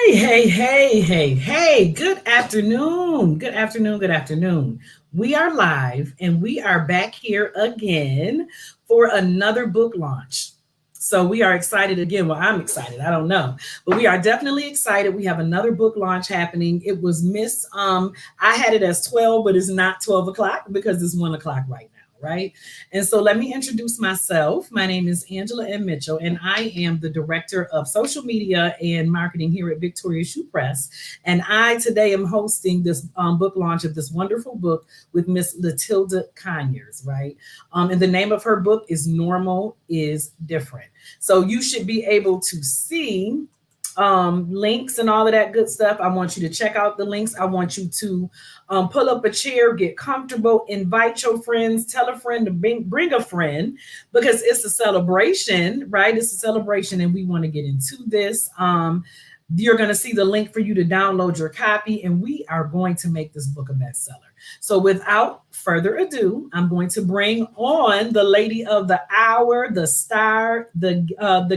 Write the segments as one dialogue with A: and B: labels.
A: Hey. Good afternoon. Good afternoon. Good afternoon. We are live and we are back here again for another book launch. So we are excited again. Well, I'm excited. I don't know. But we are definitely excited. We have another book launch happening. It was I had it as 12, but it's not 12 o'clock because it's 1 o'clock right now, right? And so let me introduce myself. My name is Angela M. Mitchell, and I am the Director of Social Media and Marketing here at Victoria Shoe Press. And I today am hosting this book launch of this wonderful book with Miss Latilda Conyers, right? And the name of her book is Normal is Different. So you should be able to see links and all of that good stuff. I want you to check out the links. I want you to pull up a chair, get comfortable, invite your friends, tell a friend to bring a friend because it's a celebration, right? It's a celebration, and we want to get into this. You're going to see the link for you to download your copy, and we are going to make this book a bestseller. So, without further ado, I'm going to bring on the lady of the hour, the star, the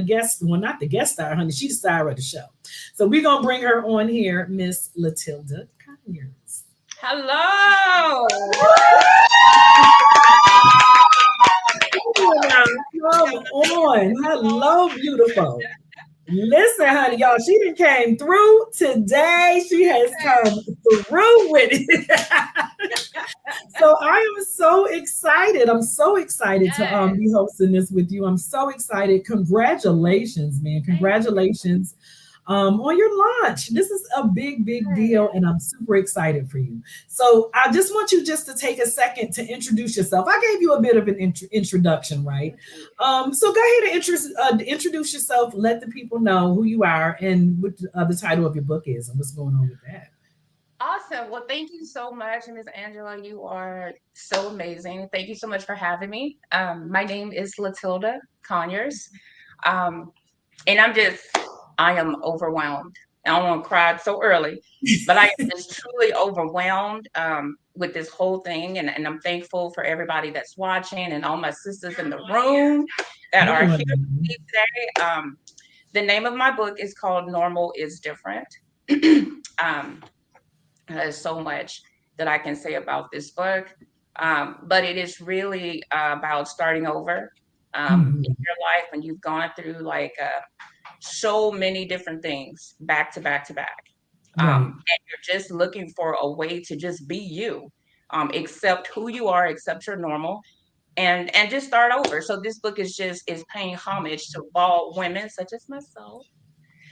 A: guest. Well, not the guest star, honey. She's the star of the show. So, we're gonna bring her on here, Miss Latilda Conyers.
B: Hello.
A: Come on. Hello, beautiful. Listen, honey, y'all, she done came through today. She has come through with it. So I am so excited. I'm so excited to be hosting this with you. I'm so excited. Congratulations, man. Congratulations on your launch. This is a big deal, and I'm super excited for you. So I just want you just to take a second to introduce yourself. I gave you a bit of an introduction, right? So go ahead and introduce yourself. Let the people know who you are and what the title of your book is and what's going on with that.
B: Awesome. Well, thank you so much, Miss Angela. You are so amazing. Thank you so much for having me. My name is Latilda Conyers. Um, and I am overwhelmed. I don't want to cry so early, but I am just truly overwhelmed with this whole thing. And I'm thankful for everybody that's watching and all my sisters in the room that are here with me today. The name of my book is called Normal is Different. um, there's so much that I can say about this book, but it is really about starting over in your life when you've gone through so many different things back to back to back.
A: Right.
B: And you're just looking for a way to just be you, accept who you are, accept your normal, and just start over. So this book is paying homage to bald women such as myself.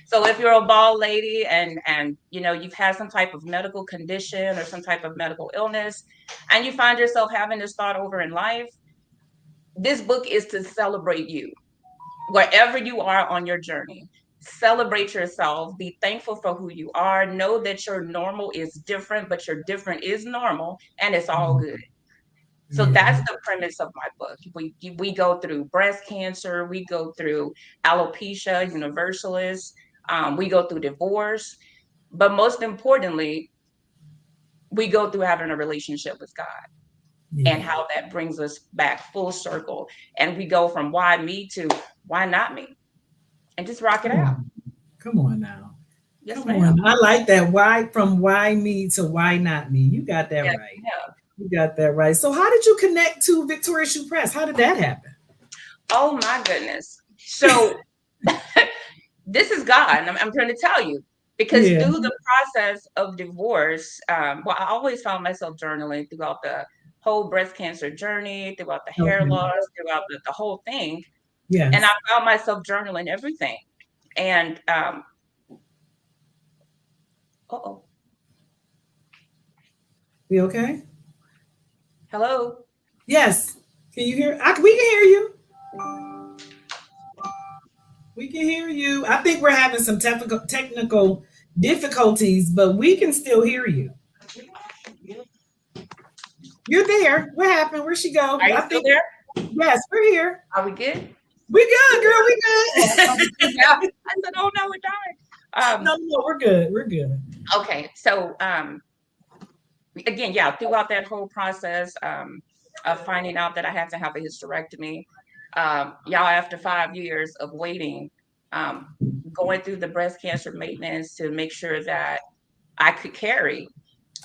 B: So if you're a bald lady and you've had some type of medical condition or some type of medical illness, and you find yourself having to start over in life, this book is to celebrate you wherever you are on your journey. Celebrate yourself, be thankful for who you are, know that your normal is different, but your different is normal, and it's all good. So that's the premise of my book. We go through breast cancer, we go through alopecia universalis, we go through divorce, but most importantly, we go through having a relationship with God and how that brings us back full circle. And we go from why me to why not me, and just rock it out.
A: Come on now.
B: Yes,
A: Come
B: ma'am.
A: on. I like that. Why from why me to why not me? You got that
B: Yes,
A: right.
B: ma'am.
A: You got that right. So how did you connect to Victoria Shoe Press? How did that happen?
B: Oh my goodness. So this is God. And I'm trying to tell you because
A: Yeah.
B: through the process of divorce, well, I always found myself journaling throughout the whole breast cancer journey, throughout the hair
A: Okay.
B: loss, throughout the whole thing. And I
A: Yes.
B: found myself journaling everything. And oh,
A: We okay?
B: hello.
A: Yes. Can you hear? We can hear you. We can hear you. I think we're having some technical difficulties, but we can still hear you. You're there. What happened? Where'd she go?
B: Are you
A: I
B: still
A: think
B: there?
A: yes, we're here.
B: Are we good?
A: We good, girl. We good.
B: Yeah. I said, oh no, we're dying.
A: No, we're good. We're good.
B: Okay. So again, yeah, throughout that whole process of finding out that I had to have a hysterectomy, y'all, after 5 years of waiting, going through the breast cancer maintenance to make sure that I could carry,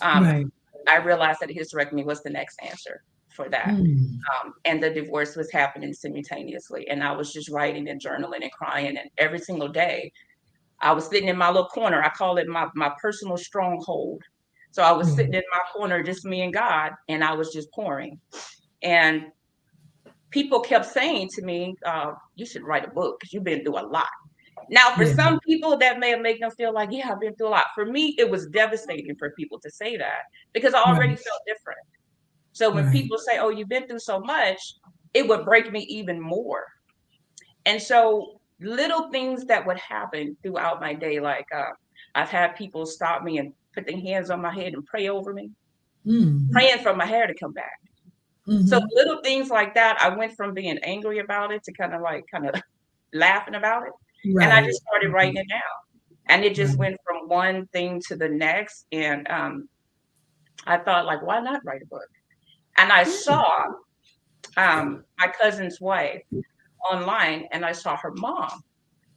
B: um,
A: Right.
B: I realized that hysterectomy was the next answer for that.
A: Mm.
B: And the divorce was happening simultaneously. And I was just writing and journaling and crying. And every single day, I was sitting in my little corner. I call it my personal stronghold. So I was
A: Yeah.
B: sitting in my corner, just me and God, and I was just pouring. And people kept saying to me, you should write a book because you've been through a lot. Now, for
A: Yeah.
B: some people, that may have made them feel like, yeah, I've been through a lot. For me, it was devastating for people to say that because I already
A: Right.
B: felt different. So when
A: Right.
B: people say, oh, you've been through so much, it would break me even more. And so little things that would happen throughout my day, like I've had people stop me and put their hands on my head and pray over me,
A: Mm.
B: praying for my hair to come back. So
A: Mm-hmm.
B: little things like that, I went from being angry about it to kind of laughing about it. And I
A: Right.
B: just started writing it down. And it just
A: Right.
B: went from one thing to the next. And I thought, like, why not write a book? And I
A: Yeah.
B: saw my cousin's wife online, and I saw her mom,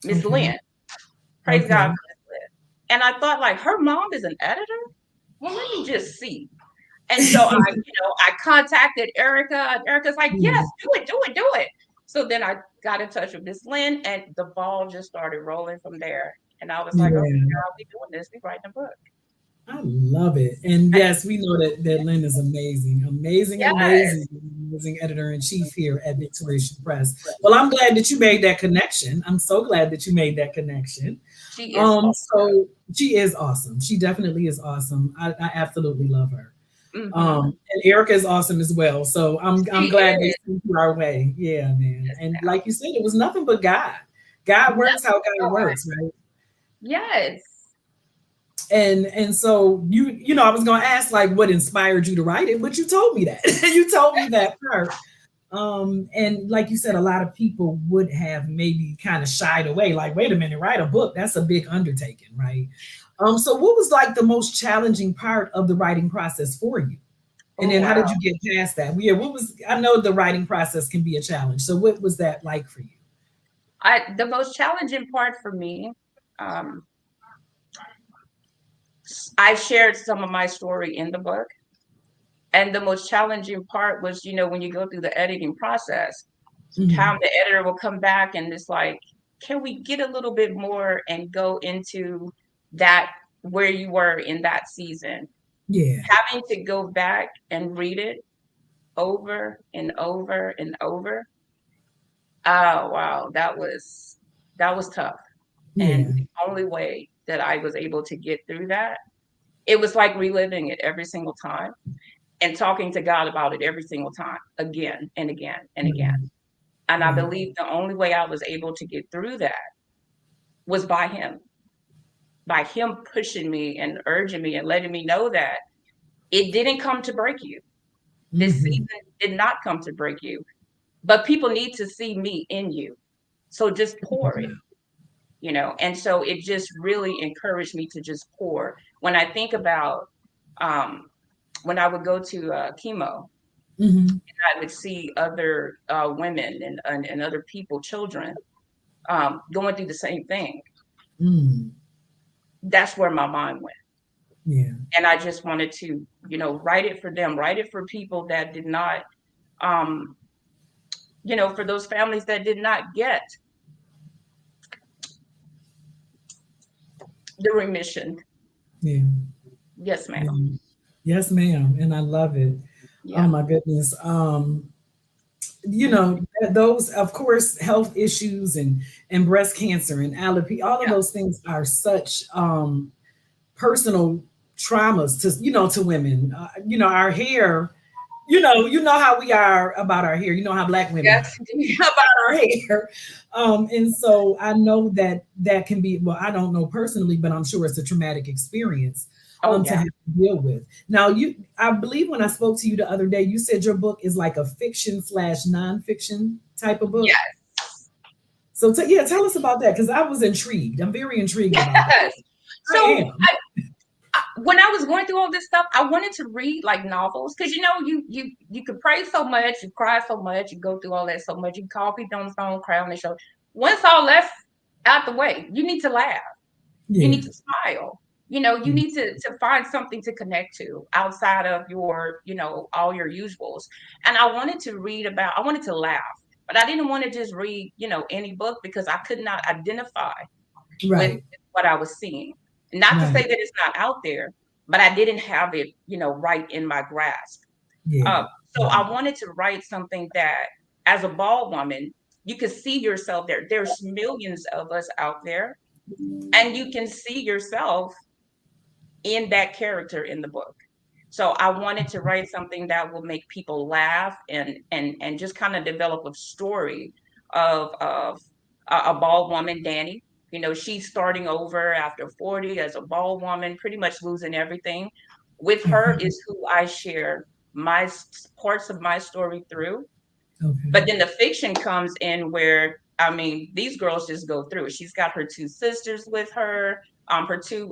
B: Miss
A: Okay.
B: Lynn. Praise God
A: Okay.
B: for Miss Lynn. And I thought, like, her mom is an editor. Well, let me just see. And so I contacted Erica. And Erica's like, yes,
A: Yeah.
B: do it, do it, do it. So then I got in touch with Miss Lynn, and the ball just started rolling from there. And I was like, okay,
A: Yeah.
B: God, we doing this. We writing a book.
A: I love it. And
B: And
A: yes, we know that Lynn is amazing, amazing, amazing,
B: yes,
A: amazing editor in chief here at Victoria Press. Well, I'm glad that you made that connection. I'm so glad that you made that connection.
B: she is awesome.
A: So she is awesome. She definitely is awesome. I absolutely love her.
B: Hmm.
A: And Erica is awesome as well. So I'm
B: She
A: glad they
B: is.
A: sent you our way. Yeah, man.
B: Yes,
A: And
B: ma'am.
A: like you said, it was nothing but God. God works how
B: Nothing
A: God
B: going.
A: works, right?
B: Yes.
A: And so I was gonna ask like what inspired you to write it, but you told me that. You told me that part. And like you said, a lot of people would have maybe kind of shied away, like, wait a minute, write a book, that's a big undertaking, right? So what was like the most challenging part of the writing process for you? And
B: Oh
A: then how
B: wow.
A: did you get past that? Yeah, what was I know the writing process can be a challenge. So what was that like for you?
B: The most challenging part for me, um, I shared some of my story in the book. And the most challenging part was, when you go through the editing process,
A: Hmm.
B: time the editor will come back and it's like, can we get a little bit more and go into that where you were in that season?
A: Yeah.
B: Having to go back and read it over and over and over. Oh wow, that was tough. And
A: Yeah.
B: the only way that I was able to get through that, it was like reliving it every single time and talking to God about it every single time, again and again and again.
A: Right.
B: And I
A: Right.
B: believe the only way I was able to get through that was by Him pushing me and urging me and letting me know that it didn't come to break you. This
A: Hmm.
B: season did not come to break you, but people need to see me in you. So just pour it. And so it just really encouraged me to just pour. When I think about um, when I would go to chemo,
A: Hmm.
B: I would see other women and other people, children, going through the same thing.
A: Mm.
B: That's where my mind went.
A: Yeah.
B: And I just wanted to, write it for them, write it for people that did not, um, for those families that did not get the remission.
A: Yeah.
B: Yes, ma'am.
A: Yeah. Yes, ma'am. And I love it. Oh
B: Yeah.
A: my goodness. Those of course health issues and breast cancer and alopecia, all of
B: Yeah.
A: those things are such personal traumas to women. Our hair, you know how we are about our hair. You know how black women
B: Yes,
A: are
B: indeed.
A: about our hair. And so I know that can be, well, I don't know personally, but I'm sure it's a traumatic experience
B: Oh,
A: to
B: yeah.
A: have to deal with. Now, I believe when I spoke to you the other day, you said your book is like a fiction/nonfiction type of book.
B: Yes.
A: So, yeah, tell us about that because I was intrigued. I'm very intrigued about that.
B: Yes.
A: I
B: So
A: am.
B: when I was going through all this stuff, I wanted to read like novels because you could pray so much, you cry so much, you go through all that so much, you call people on the phone, cry on the show. Once all that's out the way. You need to laugh. You
A: Yeah.
B: need to smile. You know, you
A: Yeah.
B: need to find something to connect to outside of your, all your usuals. And I wanted to laugh, but I didn't want to just read, any book because I could not identify with
A: Right.
B: what I was seeing. Not to say
A: Right.
B: that it's not out there, but I didn't have it, right in my grasp.
A: Yeah.
B: So I wanted to write something that, as a bald woman, you could see yourself there. There's millions of us out there, and you can see yourself in that character in the book. So I wanted to write something that will make people laugh, and just kind of develop a story of a bald woman, Danny. She's starting over after 40 as a bald woman, pretty much losing everything. With her
A: Okay.
B: is who I share parts of my story through. But
A: Okay.
B: then the fiction comes in where, I mean, these girls just go through it. She's got her two sisters with her, her two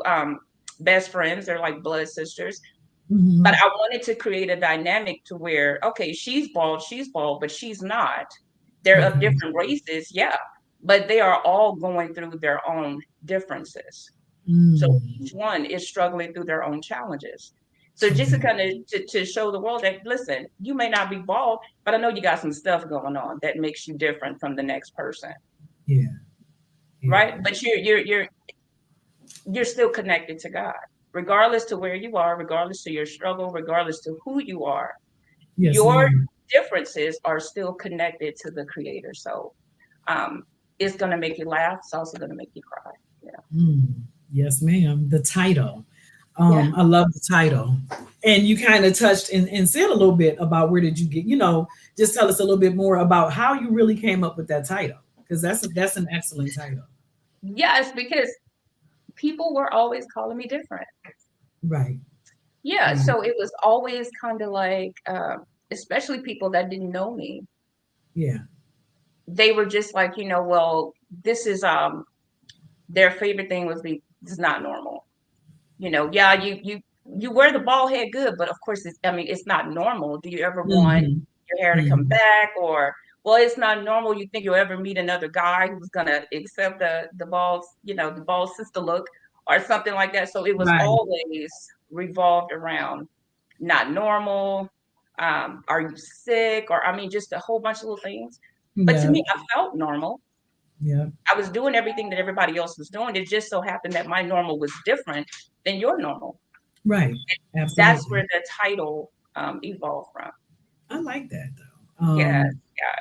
B: best friends. They're like blood sisters. But
A: Hmm.
B: I wanted to create a dynamic to where, okay, she's bald, but she's not. They're of
A: Okay.
B: different races, yeah, but they are all going through their own differences. So
A: Mm.
B: each one is struggling through their own challenges. So just to
A: Okay.
B: kind of to show the world that, listen, you may not be bald, but I know you got some stuff going on that makes you different from the next person,
A: Yeah.
B: right?
A: Yeah.
B: But you're still connected to God, regardless to where you are, regardless to your struggle, regardless to who you are.
A: Yes,
B: Your
A: ma'am.
B: differences are still connected to the Creator. So um, it's gonna make you laugh. It's also gonna make you cry.
A: Mm. Yes, ma'am. The title.
B: Yeah.
A: I love the title. And you kind of touched and said a little bit about where did you get, just tell us a little bit more about how you really came up with that title. Because that's an excellent title.
B: Yes, because people were always calling me different.
A: Right.
B: Yeah,
A: Right.
B: so it was always kind of like, especially people that didn't know me,
A: Yeah.
B: they were just like, well, this is their favorite thing was this is not normal. Yeah, you wear the bald head good, but of course, I mean, it's not normal. Do you ever want
A: Hmm.
B: your hair to come
A: Hmm.
B: back? Or, well, it's not normal. You think you'll ever meet another guy who's gonna accept the bald sister look or something like that. So it was
A: Right.
B: always revolved around not normal. Are you sick? Or, I mean, just a whole bunch of little things. But to
A: Yeah.
B: me, I felt normal.
A: Yeah.
B: I was doing everything that everybody else was doing. It just so happened that my normal was different than your normal.
A: Right.
B: That's where
A: Absolutely.
B: the title evolved from.
A: I like that though.
B: Yes,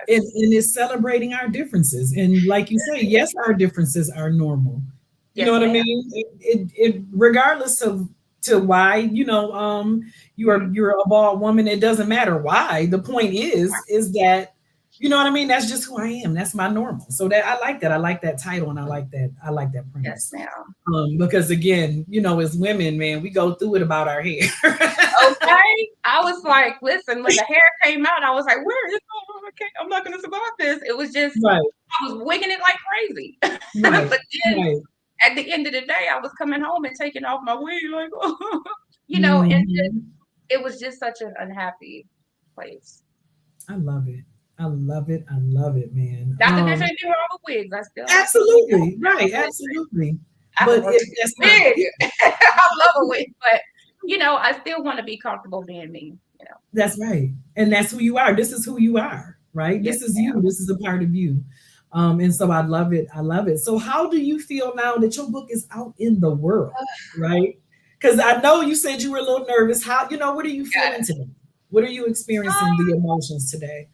B: yes,
A: And it's celebrating our differences. And like you say, yes, our differences are normal. You know
B: yes,
A: what I
B: ma'am.
A: mean? It regardless of to why,
B: Mhm.
A: you're a bald woman, it doesn't matter why. The point is that, you know what I mean? That's just who I am. That's my normal. So that I like that. I like that title and I like that
B: Yes,
A: premise.
B: ma'am.
A: Because again, as women, man, we go through it about our hair.
B: Okay. I was like, listen, when the hair came out, I was like, where is oh, okay, I'm not gonna survive this. It was just
A: Right,
B: I was wigging it like crazy.
A: right,
B: But then
A: right.
B: at the end of the day, I was coming home and taking off my wig, like, and
A: Mhm.
B: it was just such an unhappy place.
A: I love it. I love it. I love it, man.
B: Not that there's anything wrong with wigs. I still like them
A: Absolutely.
B: now,
A: Right.
B: but
A: Absolutely.
B: I could
A: But
B: work to
A: that's
B: get
A: not,
B: a wig. I love a wig, but I still want to be comfortable being me.
A: that's right. And that's who you are. This is who you are, right?
B: Yes,
A: This is you. This is a part of you. And so I love it. I love it. So how do you feel now that your book is out in the world, right? Because I know you said you were a little nervous. What are you feeling
B: ma'am.
A: today? What are you experiencing the emotions today?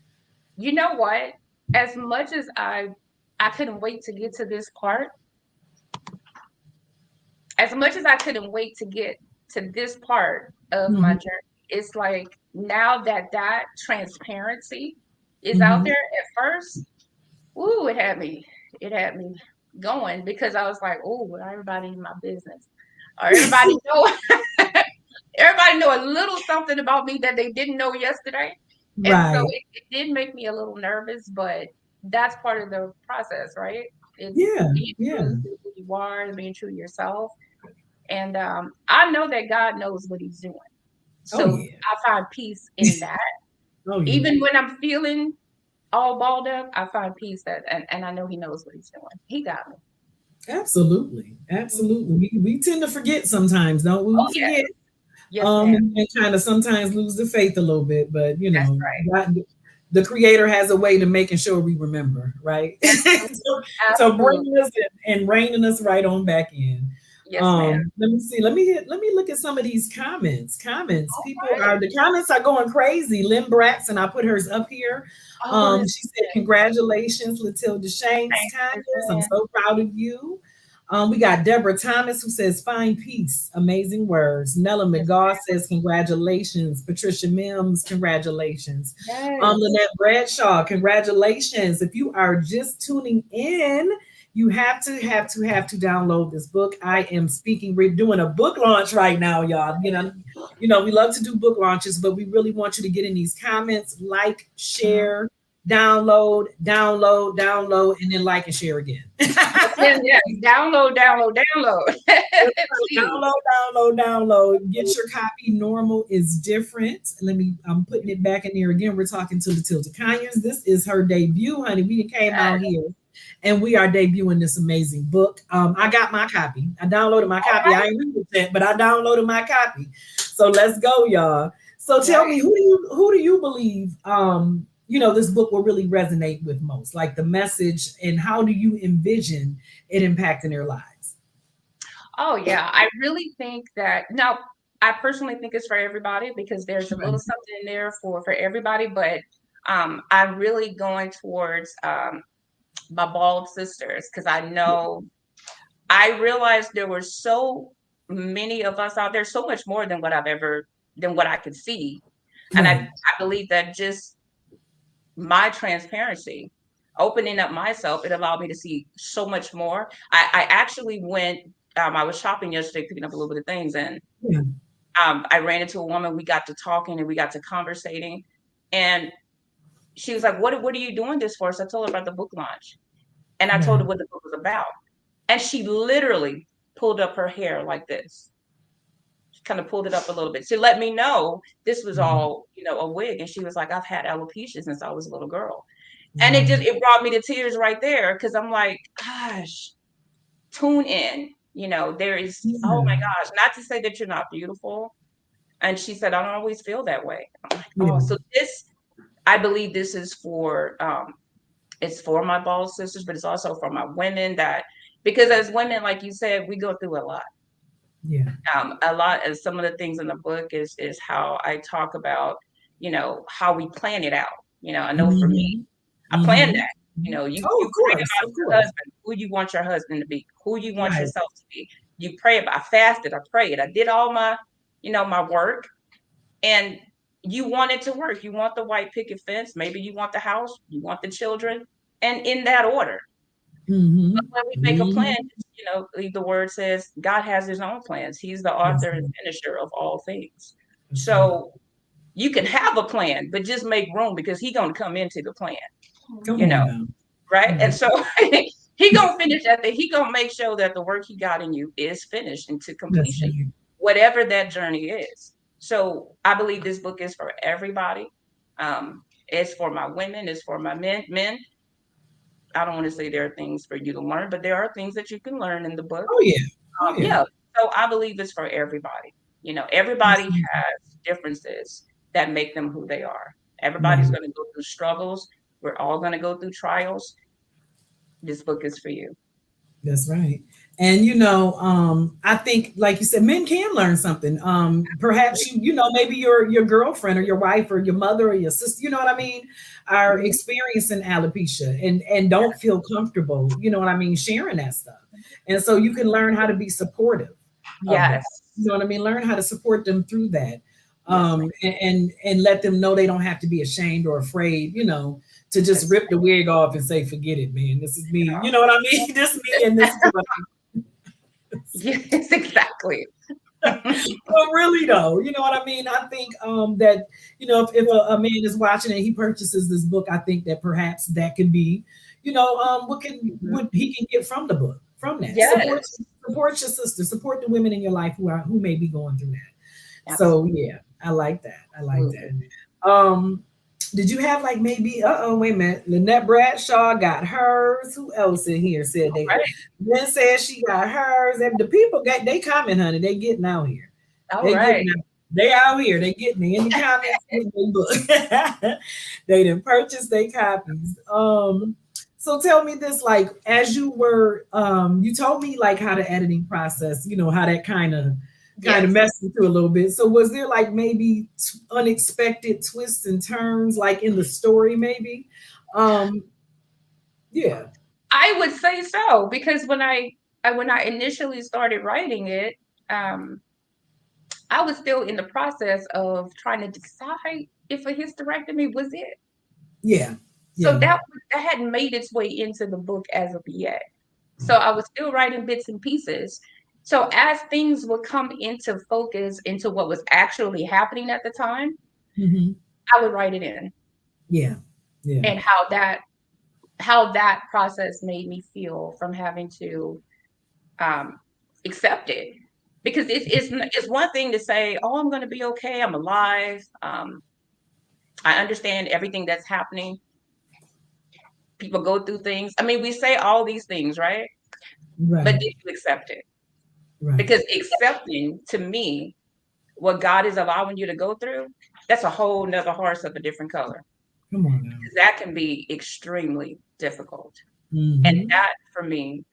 B: You know what? As much as I couldn't wait to get to this part, as much as I couldn't wait to get to this part of my
A: Hmm.
B: journey, it's like now that transparency is out
A: Hmm.
B: there. At first, ooh, it had me going because I was like, oh, well, everybody in my business, or everybody know a little something about me that they didn't know yesterday. And so
A: Right.
B: it did make me a little nervous, but that's part of the process, right? It's
A: Yeah.
B: being
A: Yeah.
B: true to who you are and being true to yourself. And I know that God knows what He's doing.
A: Oh
B: So
A: yeah.
B: I find peace in that.
A: Oh yeah.
B: Even when I'm feeling all balled up, I find peace and I know He knows what He's doing. He got me.
A: Absolutely. Absolutely. We tend to forget sometimes, don't we?
B: Oh
A: We
B: yeah.
A: forget
B: Yes, ma'am.
A: and kind of sometimes lose the faith a little bit, but
B: That's right.
A: God, the creator has a way to making sure we remember, right?
B: Absolutely.
A: So
B: Absolutely.
A: bringing us in and reining us right on back in.
B: Yes, ma'am.
A: Let me see. Let me look at some of these comments.
B: All
A: People
B: right.
A: are the comments are going crazy. Lynn Braxton, I put hers up here.
B: Oh, listen.
A: She said, "Congratulations, Latilda Shanks,
B: Thank you,
A: Conyers. I'm
B: man.
A: so proud of you." We got Deborah Thomas who says, "Find peace." Amazing words. Nella
B: Yes,
A: McGaw says, "Congratulations." Patricia Mims, congratulations.
B: yes.
A: Lynette Bradshaw, congratulations. If you are just tuning in, you have to download this book. I am speaking. We're doing a book launch right now, y'all. We love to do book launches, but we really want you to get in these comments, like,
B: Mhm.
A: share, download, and then like and share again.
B: Yes, yes. Download, download, download. Please.
A: Download. Get your copy. Normal is different. I'm putting it back in there again. We're talking to Latilda Conyers. This is her debut, honey. We came out
B: Yes.
A: here and we are debuting this amazing book. I got my copy. I downloaded my
B: All
A: copy. I
B: right.
A: ain't read it yet, but I downloaded my copy. So let's go, y'all. So tell
B: Right.
A: me, who do you believe this book will really resonate with most? Like the message, and how do you envision it impacting their lives?
B: Oh yeah. I really think that now I personally think it's for everybody because there's a little
A: Right.
B: something in there for everybody, but I'm really going towards my bald sisters because I know I realized there were so many of us out there, so much more than what I could see. And
A: Right.
B: I believe that just my transparency, opening up myself, it allowed me to see so much more. I actually went, I was shopping yesterday, picking up a little bit of things, and
A: Yeah.
B: I ran into a woman. We got to talking and we got to conversating. And she was like, what are you doing this for? So I told her about the book launch. And I told
A: Right.
B: her what the book was about. And she literally pulled up her hair like this. She kind of pulled it up a little bit to let me know this was
A: Mhm.
B: all, a wig. And she was like, I've had alopecia since I was a little girl. And
A: Wow.
B: it brought me to tears right there because I'm like, gosh, tune in. There is, oh
A: Yeah.
B: my gosh, not to say that you're not beautiful. And she said, I don't always feel that way. I'm like, oh,
A: Yeah.
B: so I believe this is it's for my bald sisters, but it's also for my women because as women, like you said, we go through a lot.
A: Yeah.
B: A lot as some of the things in the book is how I talk about, how we plan it out. I know for me,
A: Mhm.
B: I planned
A: Mhm.
B: that.
A: Oh,
B: You
A: of
B: pray
A: course.
B: about
A: Of
B: your
A: course.
B: husband, who you want your husband to be, who you want
A: Right.
B: yourself to be. You pray about I fasted, I prayed, I did all my, my work, and you want it to work. You want the white picket fence, maybe you want the house, you want the children, and in that order. But
A: Mhm.
B: when we make a plan,
A: Mhm.
B: the word says God has his own plans. He's the
A: That's
B: author and
A: right.
B: finisher of all things.
A: That's right.
B: So you can have a plan, but just make room because he's gonna come into the plan,
A: Come
B: you know,
A: on now.
B: right?
A: Right.
B: And so he gonna finish he gonna make sure that the work he got in you is finished into
A: That's
B: completion,
A: right.
B: whatever that journey is. So I believe this book is for everybody. It's for my women, it's for my men. I don't want to say there are things for you to learn, but there are things that you can learn in the book.
A: Oh yeah. Oh yeah.
B: Yeah. So I believe it's for everybody. Everybody
A: That's
B: has differences that make them who they are. Everybody's
A: right.
B: going to go through struggles. We're all going to go through trials. This book is for you.
A: That's right. And I think, like you said, men can learn something. Perhaps maybe your girlfriend or your wife or your mother or your sister, you know what I mean, are
B: Mhm.
A: experiencing alopecia and don't feel comfortable, you know what I mean, sharing that stuff. And so you can learn how to be supportive of that.
B: Yes.
A: You know what I mean? Learn how to support them through that.
B: Yes, ma'am.
A: And let them know they don't have to be ashamed or afraid, to just
B: That's
A: rip the wig off and say, forget it, man. This is me. You know what I mean? This is me and this is what
B: yes, exactly.
A: Well, really though, you know what I mean? I think that, if a man is watching and he purchases this book, I think that perhaps that can be,
B: Mhm.
A: what he can get from the book, from that.
B: Yes,
A: Support your sister, support the women in your life who may be going through that. So
B: absolutely.
A: yeah, I like that. I like that. Um Did you have like maybe, wait a minute, Lynette Bradshaw got hers. Who else in here said they,
B: Right.
A: then said she got hers. And the people got, they comment, honey, they getting out here.
B: All
A: They
B: right.
A: getting out. They out here. They getting me in the comments with their book. They didn't purchase their copies. So tell me this, like as you were, you told me like how the editing process, how that kind of
B: Yes.
A: messed into a little bit. So was there like maybe unexpected twists and turns, like in the story, maybe? Um, yeah,
B: I would say so because when I initially started writing it, um, I was still in the process of trying to decide if a hysterectomy was it.
A: yeah,
B: So
A: yeah.
B: that hadn't made its way into the book as of yet. So I was still writing bits and pieces. So as things would come into focus into what was actually happening at the time,
A: Hmm.
B: I would write it in
A: Yeah, yeah,
B: and how that process made me feel from having to um, accept it. Because it's one thing to say, "Oh, I'm going to be okay. I'm alive. I understand everything that's happening. People go through things. I mean, we say all these things, right? But
A: right,
B: did you accept it?
A: right.
B: Because accepting to me what God is allowing you to go through, that's a whole nother horse of a different color.
A: Come on now.
B: Because that can be extremely difficult. And
A: Hmm.
B: that for me,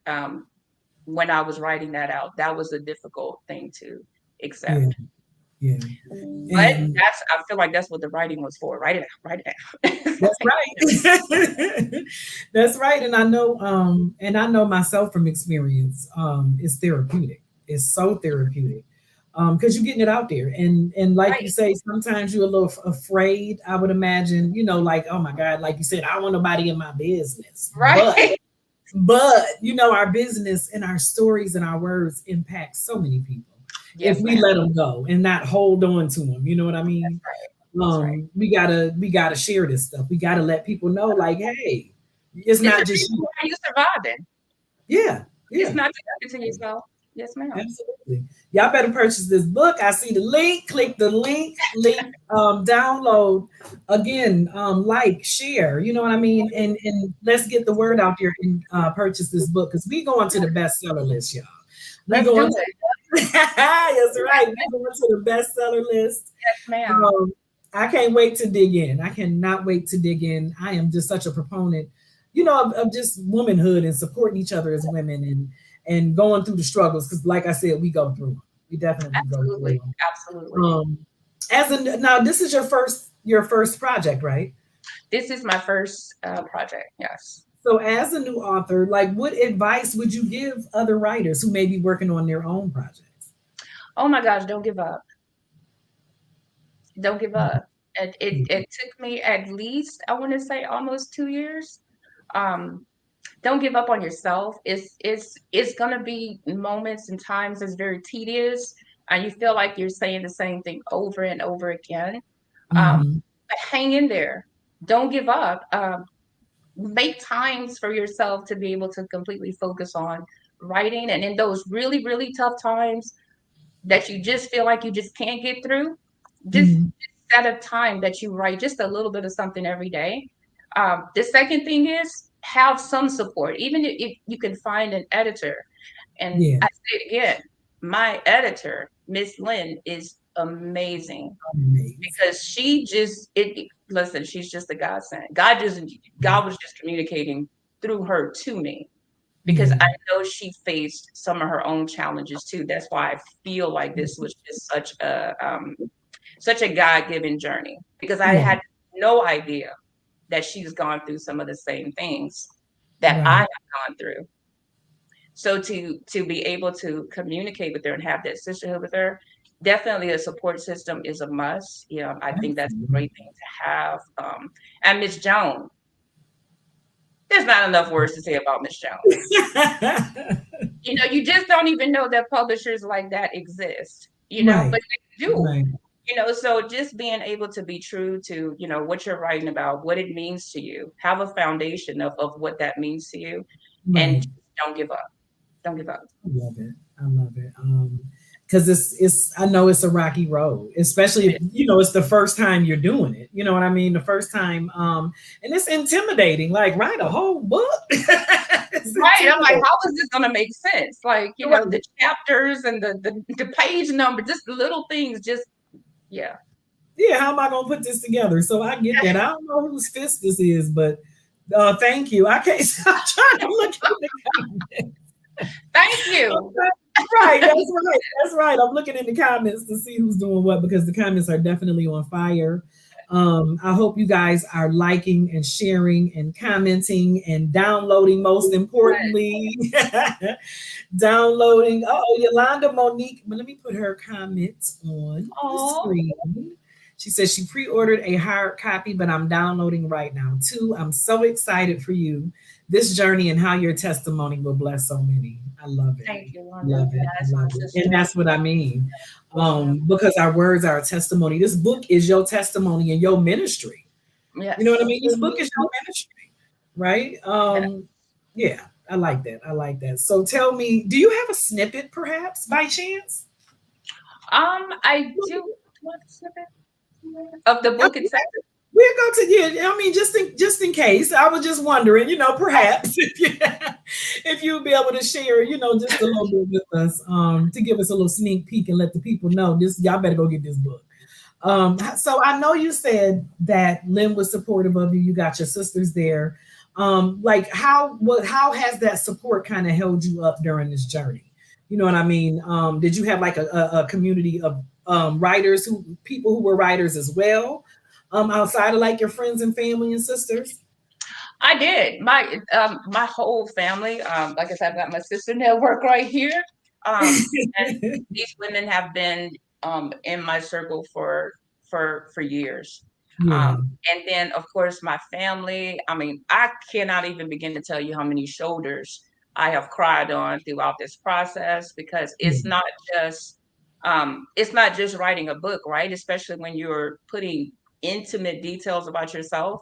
B: when I was writing that out, that was a difficult thing to
A: Yeah,
B: accept.
A: yeah.
B: But
A: And
B: I feel like that's what the writing was for. Write it out, write it out.
A: that's right. That's right. And I know myself from experience, it's therapeutic. It's so therapeutic. Because you're getting it out there. And like you
B: Right,
A: say, sometimes you're a little afraid, I would imagine, like, oh my God, like you said, I don't want nobody in my business. But
B: right.
A: our business and our stories and our words impact so many people if
B: Yes,
A: we
B: ma'am.
A: let them go and not hold on to them. You know what I
B: That's
A: mean?
B: right. That's right.
A: We gotta share this stuff. We gotta let people know, like, hey, it's
B: It's a
A: not just
B: reason
A: you.
B: why you're surviving.
A: Yeah,
B: It's
A: yeah,
B: not to keep it to yourself. Yes, ma'am.
A: absolutely. Y'all better purchase this book. I see the link. Click the link. Download again. Like, share. You know what I mean? And let's get the word out there and purchase this book because we going to the bestseller list, y'all. We
B: Let's do
A: going to
B: it.
A: that's right. We going to the bestseller list.
B: Yes, ma'am.
A: Um, I can't wait to dig in. I cannot wait to dig in. I am just such a proponent, of just womanhood and supporting each other as women and going through the struggles. Because, like I said, we go through them. We definitely go through
B: Absolutely.
A: them.
B: Absolutely.
A: Now, this is your first project, right?
B: This is my first project. Yes.
A: So, as a new author, like, what advice would you give other writers who may be working on their own projects?
B: Oh my gosh, don't give up. Don't give up. It took me at least, I want to say almost 2 years. Um, don't give up on yourself. It's gonna be moments and times that's very tedious, and you feel like you're saying the same thing over and over again. Um,
A: Mm-hmm.
B: but hang in there. Don't give up. Make times for yourself to be able to completely focus on writing, and in those really, really tough times that you just feel like you just can't get through, just
A: Mm-hmm.
B: set a time that you write just a little bit of something every day. The second thing is have some support, even if you can find an editor. And
A: Yeah.
B: I say it again, my editor, Miss Lynn, is amazing
A: Amazing.
B: because listen, she's just a godsend. God was just communicating through her to me because
A: Yeah.
B: I know she faced some of her own challenges too. That's why I feel like this was just such a God-given journey because I
A: Yeah.
B: had no idea that she's gone through some of the same things that I
A: Right.
B: have gone through. So to be able to communicate with her and have that sisterhood with her, definitely a support system is a must. I think that's a
A: Absolutely.
B: great thing to have. And Miss Joan, there's not enough words to say about Miss Joan. You just don't even know that publishers like that exist,
A: Right.
B: but they do.
A: Right.
B: So just being able to be true to, what you're writing about, what it means to you, have a foundation of what that means to you, and
A: Right.
B: just don't give up. Don't give up.
A: I love it. I love it. because it's I know it's a rocky road, especially if it's the first time you're doing it. You know what I mean? The first time, and it's intimidating. Like write a whole book. It's
B: Right. I'm like,
A: intimidating.
B: how is this gonna make sense? Like,
A: Right.
B: the chapters and the page number, just the little things, just yeah.
A: Yeah, how am I gonna put this together? So I get that. I don't know whose fist this is, but thank you. I can't stop trying to look in the comments.
B: Thank you.
A: Okay. Right, that's right. That's right. I'm looking in the comments to see who's doing what because the comments are definitely on fire. I hope you guys are liking and sharing and commenting and downloading, most importantly. Downloading. Oh, Yolanda Monique. But let me put her comments on the
B: Oh,
A: screen. She says she pre-ordered a hard copy, but I'm downloading right now too. I'm so excited for you. This journey and how your testimony will bless so many. I love it.
B: thank you, Wanda.
A: Love it. I
B: Yes,
A: love
B: my
A: it. And
B: sister.
A: that's what I mean.
B: Yeah.
A: Because our words are a testimony. This book is your testimony and your ministry. You know what I
B: Yes.
A: mean? This book is your ministry, right?
B: Yeah.
A: Yeah, I like that. I like that. So tell me, do you have a snippet perhaps by chance?
B: I do want a snippet of the
A: Oh,
B: book
A: yeah,
B: itself.
A: we'll go to yeah. I mean, just in case. I was just wondering, perhaps if you'd be able to share, just a little bit with us, to give us a little sneak peek and let the people know this. Y'all better go get this book. So I know you said that Lynn was supportive of you. You got your sisters there. Like how has that support kind of held you up during this journey? You know what I mean? Did you have like a community of writers people who were writers as well? Outside of like your friends and family and sisters?
B: I did. My whole family, like I said, I've got my sister network right here. And these women have been in my circle for years.
A: Yeah.
B: And then of course my family. I mean, I cannot even begin to tell you how many shoulders I have cried on throughout this process because
A: Yeah.
B: it's not just writing a book, right? Especially when you're putting intimate details about yourself.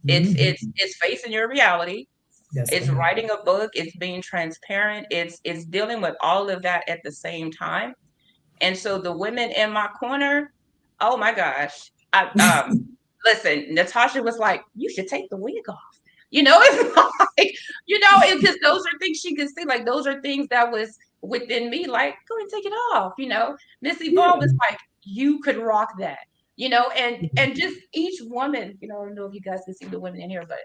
A: Mhm.
B: It's facing your reality.
A: That's
B: It's
A: right.
B: writing a book. It's being transparent. It's dealing with all of that at the same time. And so the women in my corner, oh my gosh, I listen. Natasha was like, "You should take the wig off." It's like, it's just those are things she could see. Like those are things that was within me. Like, go and take it off. Missy Ball was
A: Yeah.
B: like, "You could rock that." And just each woman. I don't know if you guys can see the women in here, but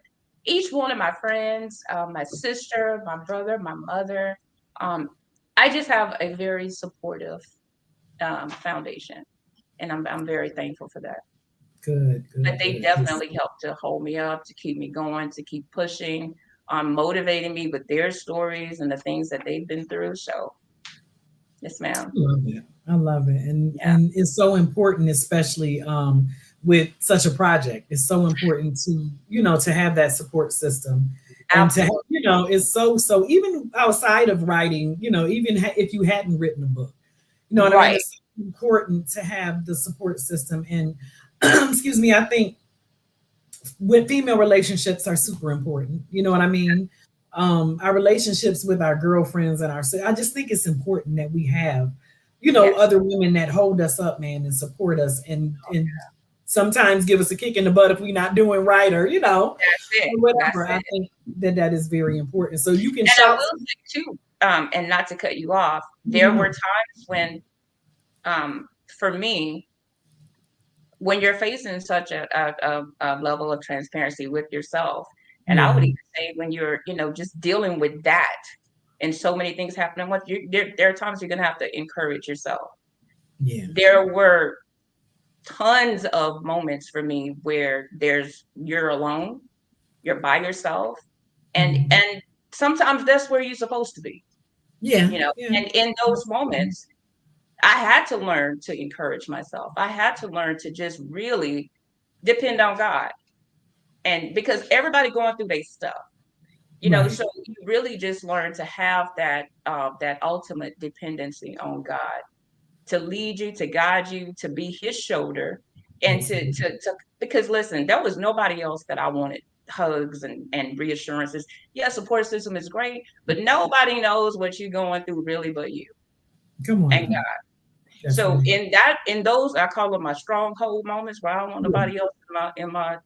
B: each one of my friends, my sister, my brother, my mother, um, I just have a very supportive foundation, and I'm very thankful for that.
A: Good,
B: But
A: good,
B: they
A: good. Yes.
B: definitely helped to hold me up, to keep me going, to keep pushing, motivating me with their stories and the things that they've been through. So, yes, ma'am.
A: Love it. I love it. And
B: Yeah,
A: and it's so important, especially with such a project. It's so important to have that support system and to have,
B: absolutely.
A: it's so even outside of writing, even if you hadn't written a book, you know what I mean?
B: Right.
A: It's so important to have the support system. And excuse me, I think with female relationships are super important. You know what I mean? Our relationships with our girlfriends and I just think it's important that we have,
B: Yes.
A: other women that hold us up, man, and support us and sometimes give us a kick in the butt if we're not doing right or
B: That's it.
A: or
B: That's
A: whatever. I
B: it.
A: think that is very important. So you can
B: And I
A: shout.
B: will say too, and not to cut you off, there were
A: No.
B: times when, for me, when you're facing such a level of transparency with yourself, and I would
A: Yeah.
B: even say when you're, just dealing with that and so many things happening with you, there are times you're going to have to encourage yourself.
A: Yeah.
B: There were tons of moments for me where you're alone, you're by yourself, and
A: Mhm.
B: and sometimes that's where you're supposed to be,
A: Yeah. Yeah.
B: and in those moments I had to learn to encourage myself. I had to learn to just really depend on God. And because everybody going through their stuff,
A: Right.
B: so you really just learn to have that ultimate dependency on God to lead you, to guide you, to be his shoulder, and
A: That's
B: to because listen, there was nobody else that I wanted hugs and reassurances. Yeah, support system is great, but nobody knows what you're going through really but you
A: Come on
B: and
A: now.
B: God.
A: That's
B: So
A: right.
B: in those, I call them my stronghold moments where I don't want
A: Yeah.
B: nobody else in my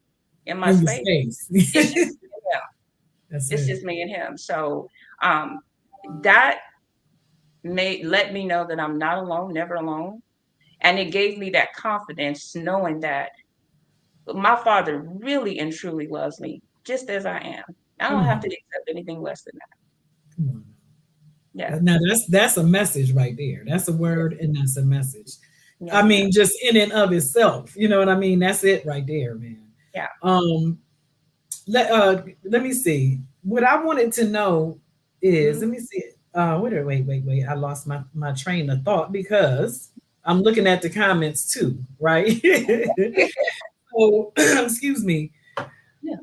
A: In your
B: space.
A: space.
B: It's just me and him.
A: That's
B: It's
A: it.
B: just me and him. So um, that made let me know that I'm not alone, never alone, and it gave me that confidence knowing that my father really and truly loves me just as I am. I
A: Come
B: don't have
A: on.
B: to accept anything less than that.
A: Come on.
B: Yeah,
A: Now that's a message right there. That's a word and that's a message. I
B: yes, ma'am.
A: mean, just in and of itself. You know what I mean? That's it right there, man.
B: Yeah.
A: Um, let me see. What I wanted to know is,
B: Mhm.
A: let me see. Wait. I lost my train of thought because I'm looking at the comments too, right? So, excuse me.
B: Yeah.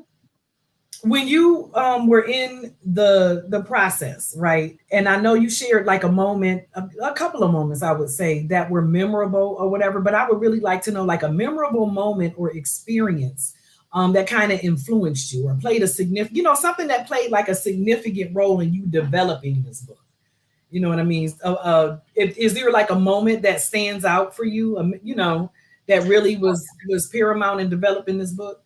A: When you were in the process, right? And I know you shared like a moment, a couple of moments, I would say, that were memorable or whatever. But I would really like to know like a memorable moment or experience that kind of influenced you or played a significant, something that played like a significant role in you developing this book. You know what I mean? Is there like a moment that stands out for you? That really was paramount in developing this book.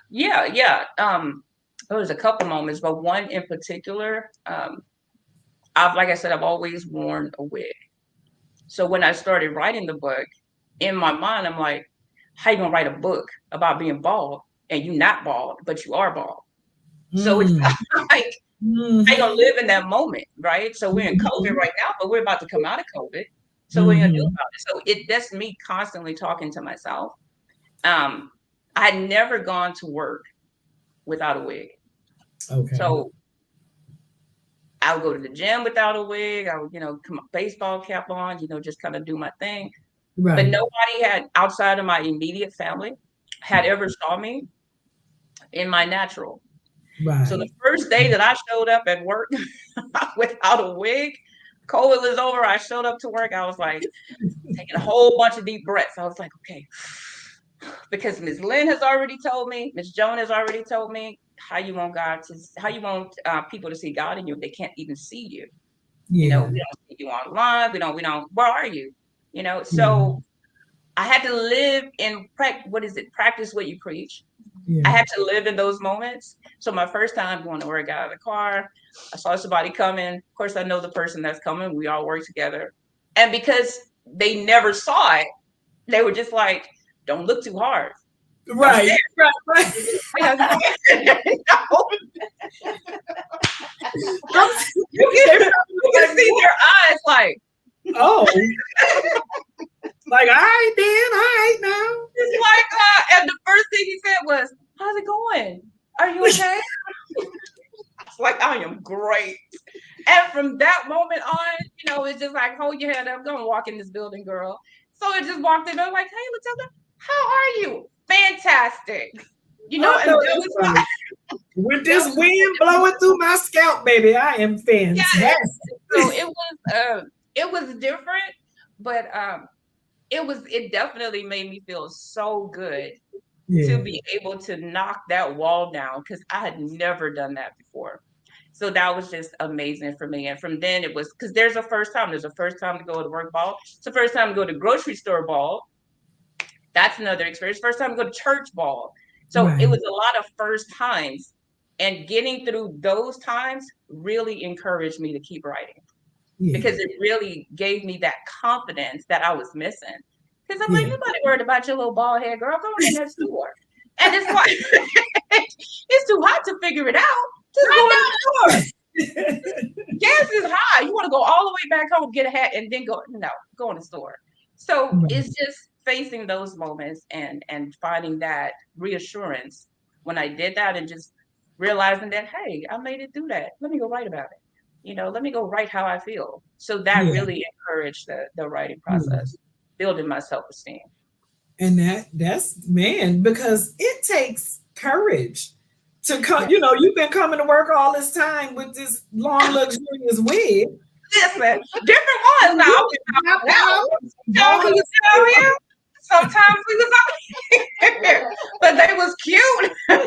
B: Yeah, yeah. There was a couple moments, but one in particular, I've like I said, I've always worn a wig. So when I started writing the book, in my mind, I'm like, how you gonna write a book about being bald and you not bald, but you are bald? So it's
A: Mm.
B: like, how you gonna
A: Mhm.
B: live in that moment, right? So we're in COVID
A: Mhm.
B: right now, but we're about to come out of COVID. So what are you gonna do
A: Mhm.
B: about it? So that's me constantly talking to myself. Um, I had never gone to work without a wig.
A: Okay.
B: So I would go to the gym without a wig. I would, come baseball cap on, just kind of do my thing. But
A: Right.
B: nobody had outside of my immediate family had ever saw me in my natural. So the
A: Right.
B: first day that I showed up at work without a wig, COVID was over. I showed up to work. I was like taking a whole bunch of deep breaths. I was like, okay, because Ms. Lynn has already told me, Ms. Joan has already told me how you want people to see God in you if they can't even see you.
A: Yeah.
B: We don't see you online. We don't, where are you?
A: Yeah.
B: So I had to live in practice what you preach. I
A: Yeah.
B: had to live in those moments. So my first time going to work, out of the car, I saw somebody coming. Of course, I know the person that's coming. We all work together. And because they never saw it, they were just like, don't look too hard. Don't stare.
A: Right. Right. Right.
B: Hey, how's it going?
A: I'm,
B: You
A: they
B: can,
A: probably
B: you
A: like,
B: can see
A: what?
B: their eyes like,
A: Oh, like, all right, then, all right now.
B: it's like, and the first thing he said was, how's it going? Are you okay? It's like, I am great. And from that moment on, it's just like, hold your head up, don't walk in this building, girl. So it just walked in, I'm like, hey, Latilda, how are you? Fantastic.
A: I
B: And
A: know
B: that
A: that's
B: was
A: right. With
B: that
A: this
B: was
A: wind blowing through my scalp, baby, I am
B: yeah.
A: fantastic.
B: So it was different, but it definitely made me feel so good to
A: Yeah.
B: be able to knock that wall down because I had never done that before. So that was just amazing for me. And from then it was because there's a first time. There's a first time to go to work ball. It's the first time to go to grocery store ball. That's another experience. First time to go to church ball. So it
A: Right.
B: was a lot of first times. And getting through those times really encouraged me to keep writing
A: Yeah.
B: because it really gave me that confidence that I was missing. Because I'm like,
A: Yeah.
B: nobody worried about your little bald head girl going in that store. And it's like, it's too hot to figure it out. Just go in the store. Gas is high. You want to go all the way back home, get a hat, and then go. No, go in the store. So
A: Right.
B: it's just facing those moments and finding that reassurance when I did that, and just realizing that, hey, I made it through that. Let me go write about it. Let me go write how I feel. So that
A: Yeah.
B: really encouraged the writing
A: Yeah.
B: process, building my self esteem.
A: And that's man, because it takes courage to come.
B: Yeah.
A: You've been coming to work all this time with this long, luxurious wig.
B: Listen, different ones now. I
A: You
B: was
A: been popped out,
B: sometimes we
A: bald
B: was
A: as
B: down
A: hell.
B: here. Sometimes we was up here. But they was cute.
A: Of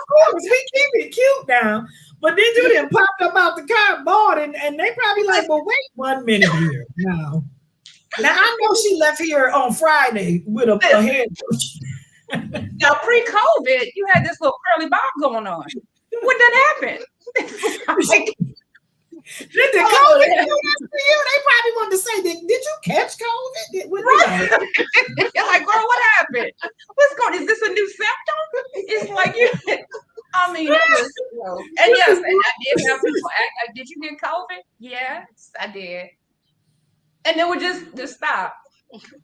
A: course, we keep it cute now. But then you didn't popped up out the car, bald, and they probably like, well, wait 1 minute here now. Now I know she left here on Friday with a
B: Listen,
A: head.
B: now pre-COVID, you had this little curly bob going on. What did happen? It's like,
A: Did the
B: oh,
A: COVID
B: yeah.
A: do this to you? They probably wanted to say, did you catch COVID?
B: Right. You're like, girl, what happened? What's going? Is this a new symptom? It's like you. I mean, it was, and
A: This
B: yes,
A: is
B: and I did have people ask, did you get COVID? Yes, I did. And then we just stop.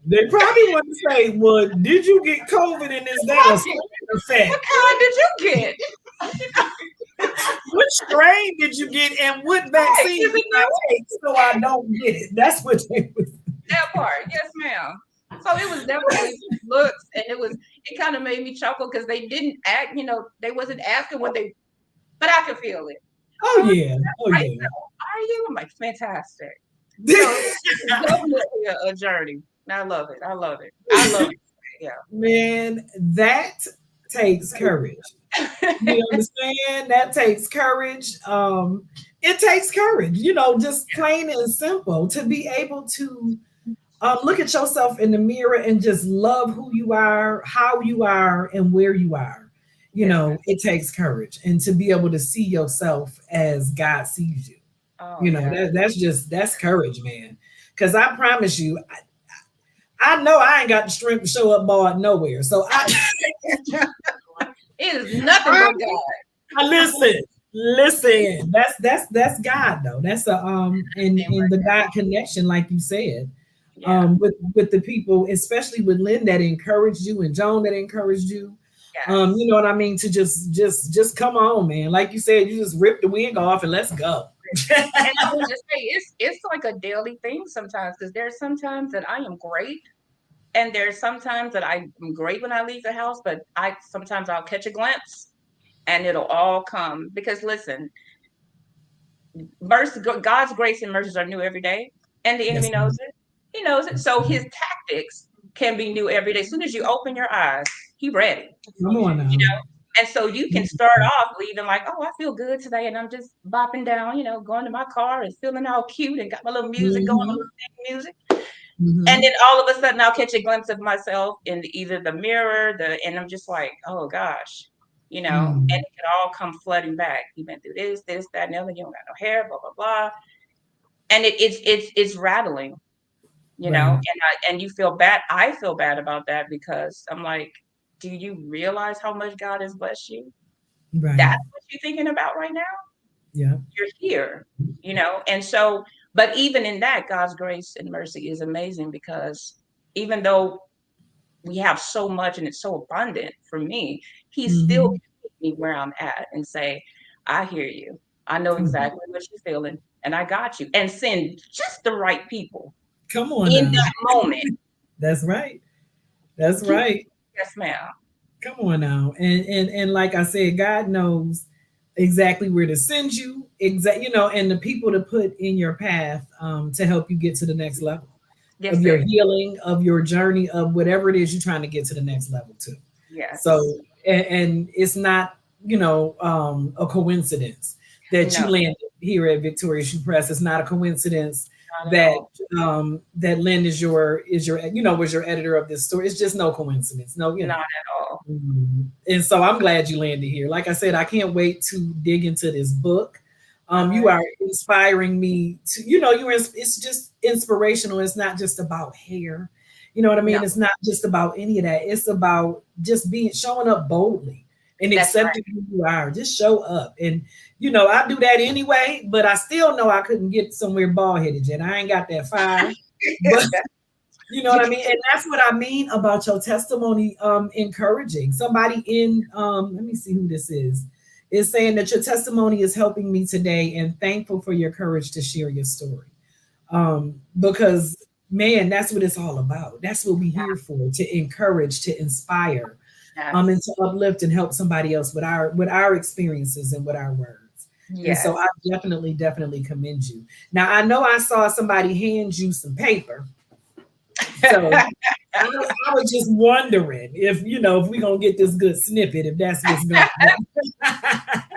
A: they probably want to say, well, did you get COVID and is that a
B: Right.
A: side
B: What
A: effect?
B: kind did you get?
A: What strain did you get and what
B: Right.
A: vaccine
B: Is
A: did
B: it
A: I
B: new?
A: take so I don't get it? That's what they was.
B: That part. Yes, ma'am. So it was definitely looks, and it kind of made me chuckle because they didn't act, they wasn't asking what they, but I could feel it.
A: Oh
B: Oh,
A: yeah. Oh
B: right
A: yeah.
B: now, are you? I'm like, fantastic. So it's definitely a journey. And I love it. I love it. I love it. Yeah.
A: Man, that takes courage. You understand? That takes courage. It takes courage, just plain and simple to be able to look at yourself in the mirror and just love who you are, how you are, and where you are.
B: Yes, ma'am.
A: It takes courage and to be able to see yourself as God sees you.
B: Oh yeah.
A: That's courage, man. Because I promise you, I know I ain't got the strength to show up bald nowhere. So
B: It is nothing
A: I
B: but God.
A: listen. That's God though. That's a in the
B: Nothing
A: God connection, like you said,
B: but God. Yeah.
A: with the people, especially with Lynn that encouraged you and Joan that encouraged you. You
B: Yes.
A: know what I mean? To just come on, man. Like you said, you just rip the wig off and let's go.
B: And I will just say it's like a daily thing sometimes because there's sometimes that I am great and there's sometimes that I'm great when I leave the house, but I sometimes I'll catch a glimpse and it'll all come because listen, mercy, God's grace and mercies are new every day, and the enemy
A: Yes,
B: knows
A: ma'am.
B: it. He knows it. So his tactics can be new every day. As soon as you open your eyes, he ready.
A: Come on
B: You
A: now.
B: know. And so you can start off leaving like, oh, I feel good today, and I'm just bopping down, going to my car and feeling all cute and got my little music going, a
A: Hmm.
B: little music. And then
A: Hmm.
B: all of a sudden, I'll catch a glimpse of myself in either the mirror, and I'm just like, oh gosh, and
A: Mm.
B: it can all come flooding back. You've been through this, that, and the other. You don't got no hair, blah blah blah, and it's rattling,
A: Right.
B: and you feel bad. I feel bad about that because I'm like, do you realize how much God has blessed you?
A: Right.
B: That's what you're thinking about right now.
A: Yeah.
B: You're here, and so, but even in that, God's grace and mercy is amazing because even though we have so much and it's so abundant for me, he still
A: Hmm.
B: can meet me where I'm at and say, I hear you. I know
A: Come on.
B: exactly what you're feeling and I got you. And send just the right people
A: Come on
B: in
A: now.
B: that moment.
A: That's right. That's
B: He,
A: right.
B: yes, ma'am.
A: Come on now. And like I said, God knows exactly where to send you, and the people to put in your path to help you get to the next level
B: Yes,
A: of your
B: sir.
A: healing, of your journey, of whatever it is you're trying to get to the next level to.
B: Yes.
A: So, and it's not, a coincidence that you
B: No,
A: landed here at Victoria Shoe Press. It's not a coincidence
B: not at
A: that
B: all.
A: that Lynn is your was your editor of this story. It's just no coincidence. No,
B: Not at all.
A: And so I'm glad you landed here. Like I said, I can't wait to dig into this book. You
B: I
A: are inspiring me to, it's just inspirational. It's not just about hair. You know what I
B: no,
A: mean? It's not just about any of that. It's about just showing up boldly and
B: that's right.
A: accepting who you are. Just show up. And, I do that anyway, but I still know I couldn't get somewhere bald headed yet. I ain't got that fire. But you know
B: You
A: what I
B: can,
A: mean? And that's what I mean about your testimony encouraging. Somebody in let me see who this is saying that your testimony is helping me today and thankful for your courage to share your story. Because man, that's what it's all about. That's what we're here for, to encourage, to inspire, and
B: yes.
A: to uplift and help somebody else with our experiences and with our words. And so I
B: Yes.
A: definitely commend you. Now I know I saw somebody hand you some paper. So I was just wondering if if we're gonna get this good snippet, if that's what's going on.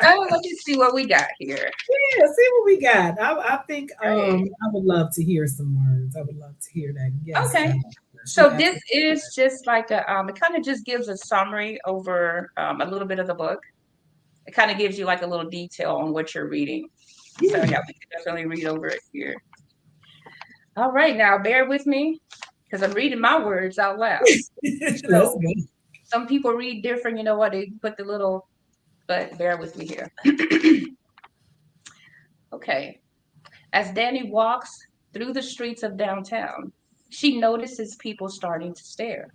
B: Oh, let me see what we got here.
A: Yeah, see what we got. I think
B: Great.
A: I would love to hear some words. I would love to hear that. Yes,
B: Okay.
A: she
B: So this
A: absolutely.
B: is just like a it kind of just gives a summary over a little bit of the book. It kind of gives you like a little detail on what you're reading. So
A: Yeah.
B: yeah, we can definitely read over it here. All right, now bear with me because I'm reading my words out loud.
A: Let's
B: So
A: go.
B: some people read different, you know what, they put the little, but bear with me here. Okay. As Danny walks through the streets of downtown, she notices people starting to stare.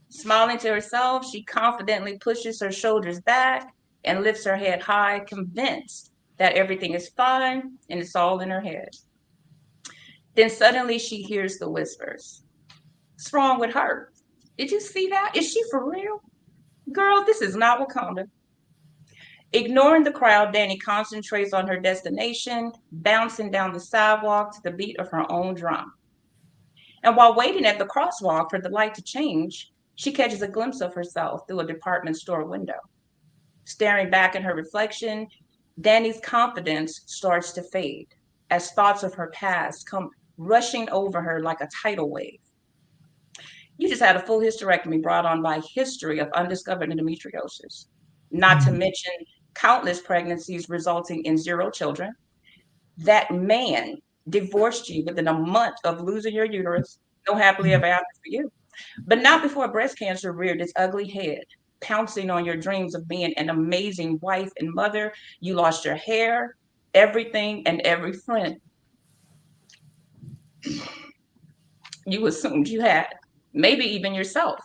B: Smiling to herself, she confidently pushes her shoulders back and lifts her head high, convinced that everything is fine and it's all in her head. Then suddenly she hears the whispers. What's wrong with her? Did you see that? Is she for real? Girl, this is not Wakanda. Ignoring the crowd, Danny concentrates on her destination, bouncing down the sidewalk to the beat of her own drum. And while waiting at the crosswalk for the light to change, she catches a glimpse of herself through a department store window. Staring back at her reflection, Danny's confidence starts to fade as thoughts of her past come rushing over her like a tidal wave. You just had a full hysterectomy brought on by history of undiscovered endometriosis, not to
A: Mm,
B: mention countless pregnancies resulting in zero children. That man divorced you within a month of losing your uterus. No happily
A: mm,
B: ever after for you. But not before breast cancer reared its ugly head, pouncing on your dreams of being an amazing wife and mother. You lost your hair, everything, and every friend you assumed you had, maybe even yourself.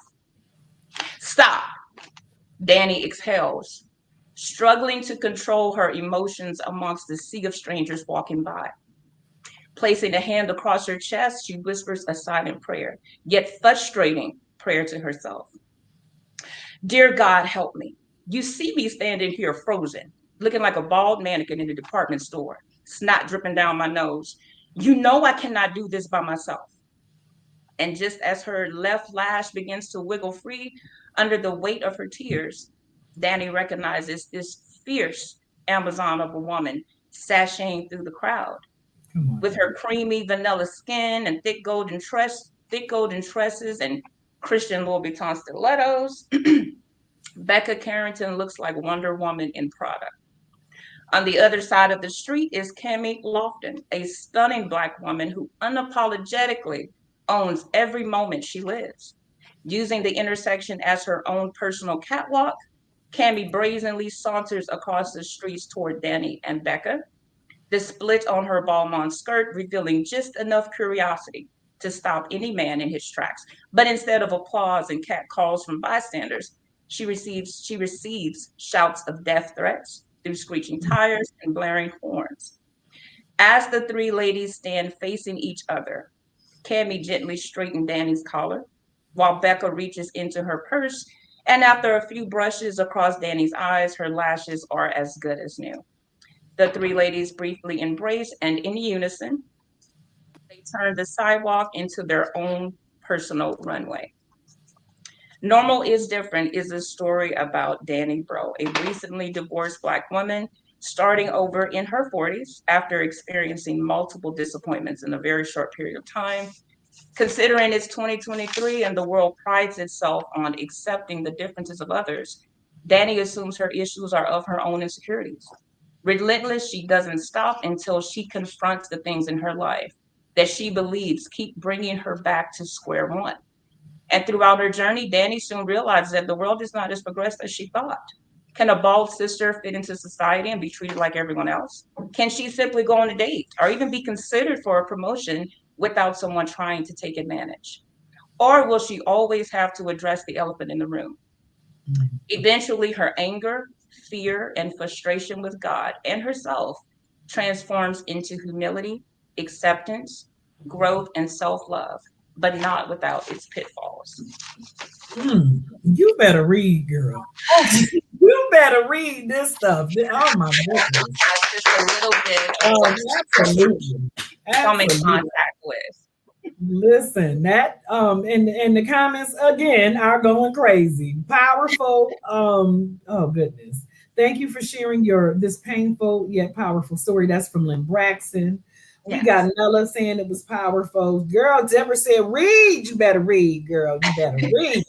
B: Stop. Danny exhales, struggling to control her emotions amongst the sea of strangers walking by. Placing a hand across her chest, she whispers a silent prayer, yet frustrating prayer to herself. Dear God, help me. You see me standing here frozen, looking like a bald mannequin in a department store, snot dripping down my nose. You know I cannot do this by myself. And just as her left lash begins to wiggle free under the weight of her tears, Danny recognizes this fierce Amazon of a woman sashaying through the crowd.
A: come on
B: With
A: now.
B: her creamy vanilla skin and thick golden tresses and Christian Louboutin stilettos, Becca Carrington looks like Wonder Woman in Prada. On the other side of the street is Cami Lofton, a stunning Black woman who unapologetically owns every moment she lives. Using the intersection as her own personal catwalk, Cami brazenly saunters across the streets toward Danny and Becca, the split on her Balmain skirt revealing just enough curiosity to stop any man in his tracks. But instead of applause and cat calls from bystanders, she receives shouts of death threats through screeching tires and blaring horns. As the three ladies stand facing each other, Cammy gently straightened Danny's collar, while Becca reaches into her purse, and after a few brushes across Danny's eyes, her lashes are as good as new. The three ladies briefly embrace, and in unison, they turn the sidewalk into their own personal runway. Normal is Different is a story about Danny Bro, a recently divorced Black woman starting over in her 40s after experiencing multiple disappointments in a very short period of time. Considering it's 2023 and the world prides itself on accepting the differences of others, Danny assumes her issues are of her own insecurities. Relentless, she doesn't stop until she confronts the things in her life that she believes keep bringing her back to square one. And throughout her journey, Danny soon realizes that the world is not as progressed as she thought. Can a bald sister fit into society and be treated like everyone else? Can she simply go on a date or even be considered for a promotion without someone trying to take advantage? Or will she always have to address the elephant in the room?
A: Mm,
B: Eventually, her anger, fear, and frustration with God and herself transforms into humility, acceptance, growth, and self love, but not without its pitfalls.
A: You better read, girl. You better read this stuff. Oh my goodness.
B: That's just a little bit of
A: Oh,
B: what
A: absolutely.
B: come in
A: Absolutely.
B: contact with.
A: Listen, that and the comments again are going crazy. Powerful. Oh goodness. Thank you for sharing your this painful yet powerful story. That's from Lynn Braxton. We got
B: Yes.
A: Nella saying it was powerful. Girl, Deborah said, read. You better read, girl. You better read.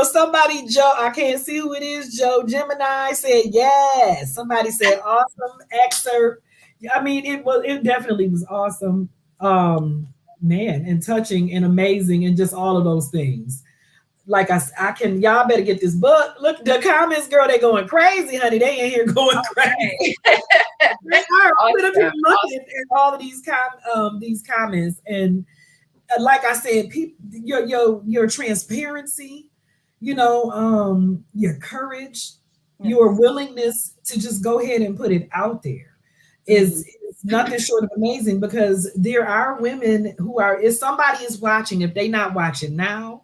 A: Somebody, Joe, I can't see who it is. Joe Gemini said, yes. Somebody said, awesome excerpt. Yeah, I mean, it definitely was awesome. Man, and touching and amazing and just all of those things. Like I can, y'all better get this book. Look, the comments, girl, they going crazy, honey. They in here going crazy.
B: Okay.
A: They are. I'm sitting up here
B: Awesome.
A: looking at all of these comments, and like I said, people, your transparency, your courage, your
B: Yes.
A: willingness to just go ahead and put it out there
B: Hmm.
A: is nothing short of amazing because there are women who are if somebody is watching, if they not watching now,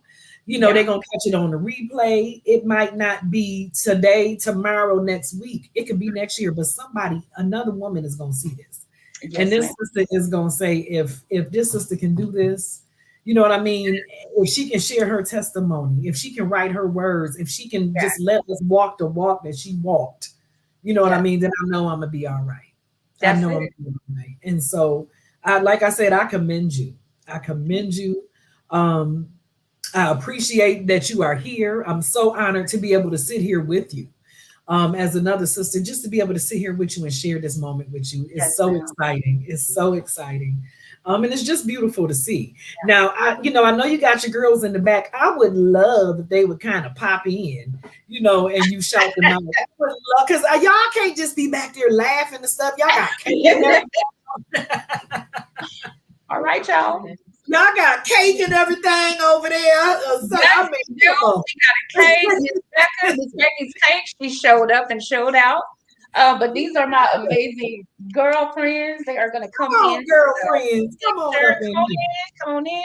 A: they're
B: Yeah.
A: gonna catch it on the replay. It might not be today, tomorrow, next week. It could be next year, but another woman is gonna see this. And
B: Yes,
A: this
B: ma'am.
A: sister is gonna say, if this sister can do this, you know what I mean? If she can share her testimony, if she can write her words, if she can
B: Yeah.
A: just let us walk the walk that she walked, you know what I
B: Yeah.
A: mean? Then I know I'm gonna be all right. I
B: That's
A: know I'm
B: it.
A: gonna be all right. And so, like I said, I commend you. I commend you. Um, I appreciate that you are here. I'm so honored to be able to sit here with you as another sister, just to be able to sit here with you and share this moment with you is
B: Yes,
A: so
B: ma'am.
A: exciting. It's so exciting. And it's just beautiful to see. Now, I know you got your girls in the back. I would love if they would kind of pop in, and you shout them out. I would love because y'all can't just be back there laughing and stuff. Y'all got cake and everything.
B: All right, y'all.
A: Y'all got cake and everything over there. So
B: Yes,
A: I
B: we
A: mean,
B: do.
A: come on.
B: We got a cake. Miss Becky's cake. She showed up and showed out. But these are my amazing girlfriends. They are going to come
A: Come
B: in
A: on, girlfriends. Come on
B: picture.
A: up in here.
B: Come on in.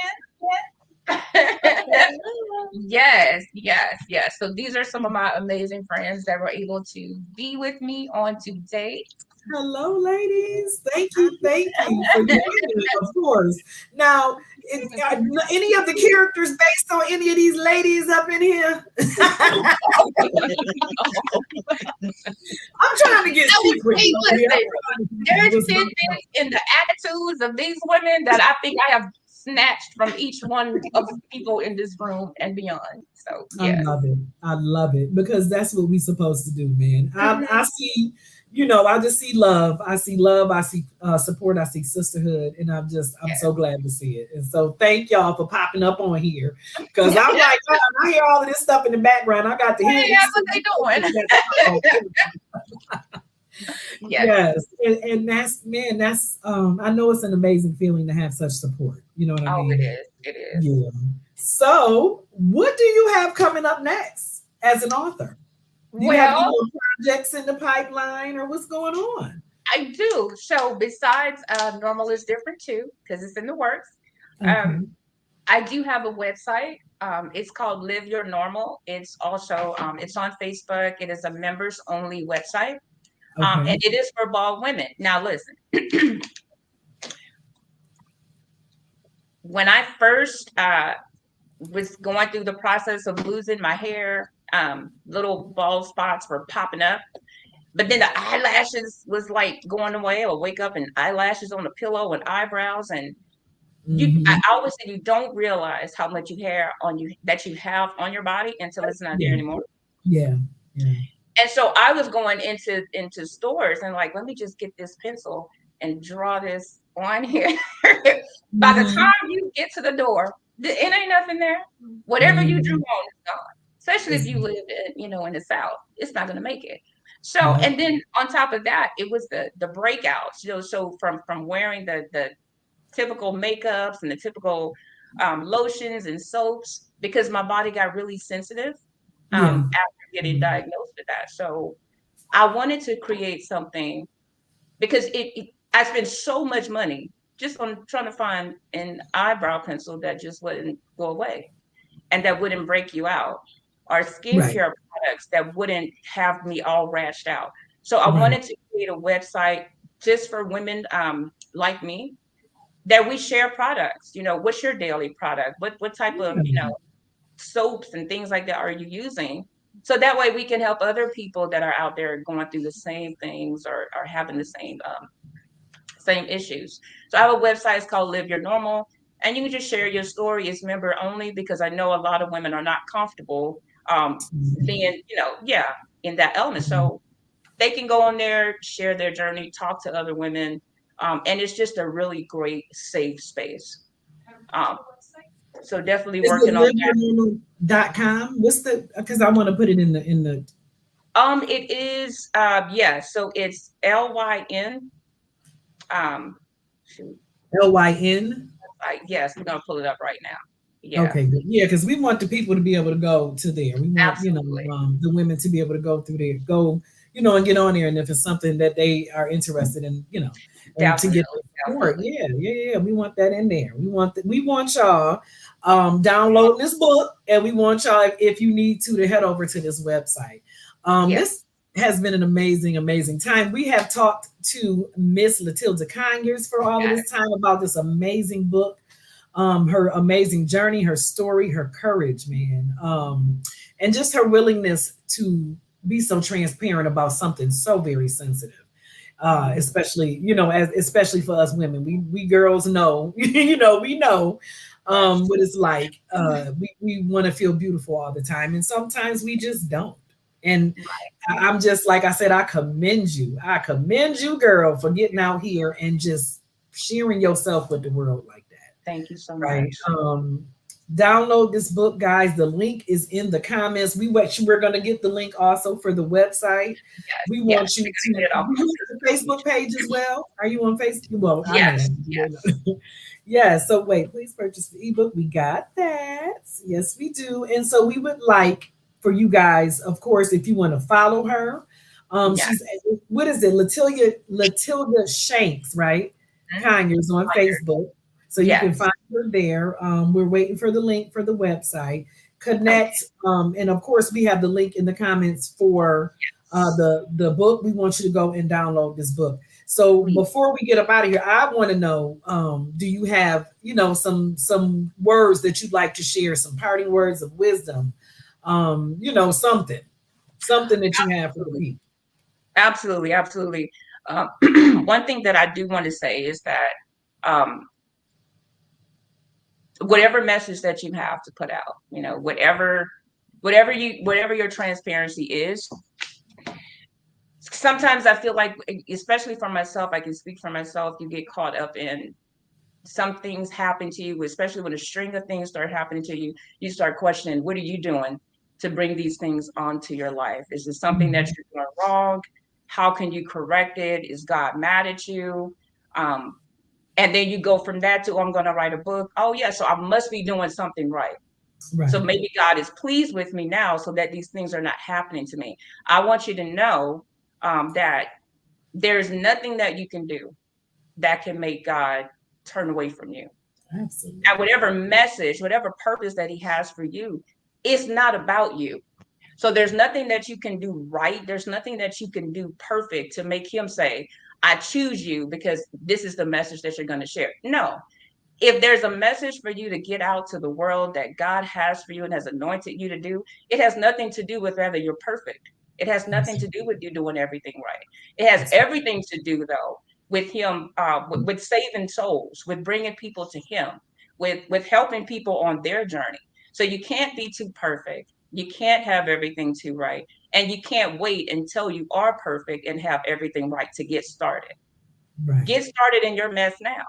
B: Yes, yes, yes. So these are some of my amazing friends that were able to be with me on today.
A: Hello, ladies. Thank you for joining, of course. Now, are any of the characters based on any of these ladies up in here? I'm trying to get secrets
B: Hey,
A: over here.
B: listen,
A: I'm trying to see
B: there's
A: what's
B: been
A: going on.
B: things in the attitudes of these women that I think I have snatched from each one of the people in this room and beyond. So
A: I
B: yes.
A: love it. I love it because that's what we're supposed to do, man. I
B: Mhm.
A: see, I just see love. I see love. I see support. I see sisterhood, and I'm
B: Yes.
A: so glad to see it. And so, thank y'all for popping up on here because I'm like, I hear all of this stuff in the background. I got to hear
B: Yeah,
A: these.
B: what they doing? Yes.
A: Yes, and that's man. That's I know it's an amazing feeling to have such support. You know what I
B: Oh, it
A: mean?
B: is. It is.
A: Yeah. So, what do you have coming up next as an author? Do you have any
B: Well,
A: more projects in the pipeline or what's going on?
B: I do. So besides normal is different too, because it's in the works. Um,
A: Okay.
B: I do have a website. It's called Live Your Normal. It's also it's on Facebook. It is a members only website. And
A: Okay.
B: it is for bald women. Now listen, when I first was going through the process of losing my hair, little bald spots were popping up. But then the eyelashes was like going away. I would wake up and eyelashes on the pillow and eyebrows. And I
A: Hmm.
B: always say you don't realize how much you hair on you that you have on your body until it's not there
A: Yeah.
B: anymore.
A: Yeah. Yeah.
B: And so I was going into stores and like, let me just get this pencil and draw this on here. By the
A: Hmm.
B: time you get to the door, it ain't nothing there. Whatever you drew
A: Hmm.
B: on is gone. Especially if
A: It's
B: you live in, in the South, it's not gonna make it. So,
A: yep.
B: and then on top of that, it was the breakouts. So from wearing the typical makeups and the typical lotions and soaps because my body got really sensitive
A: Yeah.
B: after getting
A: Yeah.
B: diagnosed with that. So I wanted to create something because I spent so much money just on trying to find an eyebrow pencil that just wouldn't go away and that wouldn't break you out, or
A: Right.
B: skincare products that wouldn't have me all rashed out. So I
A: Right.
B: wanted to create a website just for women like me that we share products. What's your daily product? What type of,
A: Yeah.
B: soaps and things like that are you using? So that way we can help other people that are out there going through the same things, or having the same issues. So I have a website. It's called Live Your Normal, and you can just share your story. It's member only because I know a lot of women are not comfortable being, yeah, in that element. So they can go on there, share their journey, talk to other women, and it's just a really great safe space. Um, so definitely
A: Is it
B: working on
A: liveyournormal.com? What's the, because I want to put it in the
B: it is yeah, so it's LYN. Shoot,
A: LYN?
B: yes, we're gonna pull it up right now. Yeah,
A: Okay, good. Yeah, because we want the people to be able to go to there. We want,
B: absolutely.
A: the women to be able to go through there, go, and get on there. And if it's something that they are interested in, and to get
B: Definitely,
A: the support,
B: definitely.
A: yeah, yeah, yeah, we want that in there. We want y'all downloading this book, and we want y'all, if you need to head over to this website.
B: Yes,
A: This has been an amazing, amazing time. We have talked to Miss Latilda Conyers for all of
B: got
A: this time about this amazing book, her amazing journey, her story, her courage, man, and just her willingness to be so transparent about something so very sensitive. Especially, especially for us women, we girls know, we know
B: it.
A: what it's like. We want to feel beautiful all the time, and sometimes we just don't. And I'm just, like I said, I commend you. I commend you, girl, for getting out here and just sharing yourself with the world like that.
B: Thank you so
A: Right.
B: much.
A: Download this book, guys. The link is in the comments. We're going to get the link also for the website.
B: Yes,
A: We
B: yes,
A: want you
B: we're
A: to.
B: gonna get it off
A: Do
B: my
A: you have a Facebook page as well? Are you on Facebook? Well, I know
B: Yes,
A: that.
B: yes,
A: Yeah. So wait, please purchase the ebook. We got that. Yes, we do. And so we would like for you guys, of course, if you want to follow her.
B: yes.
A: She's, what is it? Latilda Shanks, right?
B: Mhm.
A: Conyers on Facebook. So you can
B: Yes.
A: find her there. We're waiting for the link for the website.
B: Okay.
A: Connect, and of course, we have the link in the comments for the book. We want you to go and download this book. So
B: Please.
A: before we get up out of here, I want to know: do you have, some words that you'd like to share? Some parting words of wisdom? Something that you have for the
B: Absolutely.
A: people.
B: Absolutely. Absolutely. Um, one thing that I do want to say is that um, whatever message that you have to put out, whatever your transparency is, sometimes I feel like, especially for myself, I can speak for myself, you get caught up in some things happen to you, especially when a string of things start happening to you, you start questioning, what are you doing to bring these things onto your life? Is it something that
A: Mhm.
B: you're doing wrong? How can you correct it? Is God mad at you? Um, and then you go from that to, oh, I'm going to write a book. Oh, yeah, so I must be doing something right. So
A: Right.
B: maybe God is pleased with me now so that these things are not happening to me. I want you to know that there's nothing that you can do that can make God turn away from you. And
A: Absolutely.
B: whatever message, whatever purpose that he has for you, it's not about you. So there's nothing that you can do right. There's nothing that you can do perfect to make him say, I choose you because this is the message that you're going to share. No, if there's a message for you to get out to the world that God has for you and has anointed you to do, it has nothing to do with whether you're perfect. It has nothing to do with you doing everything right. It has
A: Absolutely.
B: everything to do, though, with Him, with saving souls, with bringing people to Him, with helping people on their journey. So you can't be too perfect. You can't have everything too right, and you can't wait until you are perfect and have everything right to get started.
A: Right.
B: Get started in your mess now,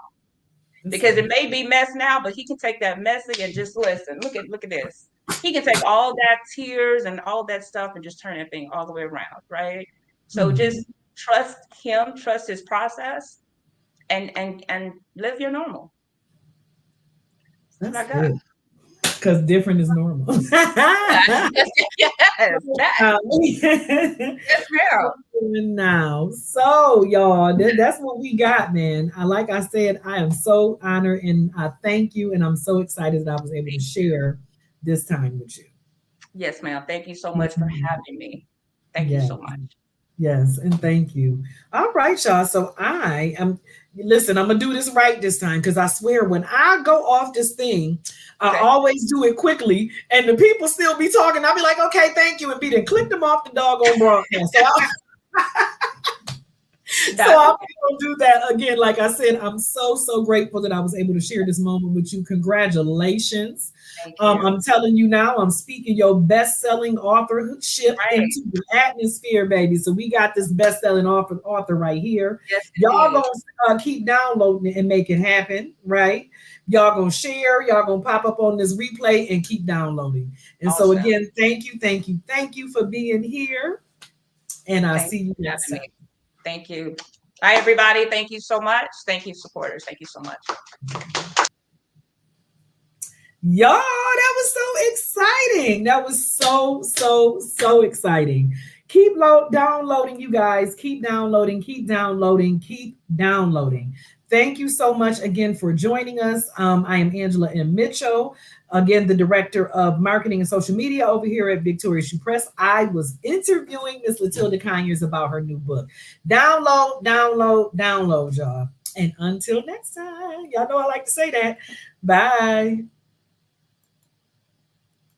A: That's
B: because it
A: it.
B: may be mess now, but he can take that message and just listen. Look at this. He can take all that tears and all that stuff and just turn that thing all the way around, right? So
A: Mhm.
B: just trust him, trust his process, and live your normal. That's what
A: That's
B: I got.
A: good. Because different is normal.
B: Yes, that.
A: Um,
B: Yes, ma'am.
A: now, so y'all, that's what we got, man. Like I said, I am so honored and I thank you, and I'm so excited that I was able to share this time with you.
B: Yes, ma'am. Thank you so much for
A: Mhm.
B: having me. Thank you
A: Yes.
B: so much.
A: Yes, and thank you. All right, y'all. So I am listen, I'm gonna do this right this time because I swear when I go off this thing, I
B: Okay.
A: always do it quickly and the people still be talking. I'll be like, okay, thank you, and be then click them off the doggone broadcast. So
B: That's
A: I'm
B: okay.
A: gonna do that again. Like I said, I'm so grateful that I was able to share this moment with you. Congratulations.
B: Thank you.
A: I'm telling you now, I'm speaking your best-selling authorship
B: Right.
A: into the atmosphere, baby. So we got this best-selling author right here.
B: Yes,
A: Y'all
B: indeed.
A: gonna keep downloading it and make it happen, right? Y'all gonna share, y'all gonna pop up on this replay and keep downloading. And so
B: Awesome.
A: again, thank you for being here. And I'll
B: Thank
A: see
B: you
A: you
B: for
A: next
B: having
A: time.
B: me. Thank you. Bye, everybody. Thank you so much. Thank you, supporters. Thank you so much.
A: Y'all, that was so exciting. That was so exciting. Keep downloading, you guys. Keep downloading, keep downloading, keep downloading. Thank you so much again for joining us. I am Angela M. Mitchell, again, the director of marketing and social media over here at Victoria Shoe Press. I was interviewing Miss Latilda Conyers about her new book. Download, y'all. And until next time, y'all know I like to say that. Bye.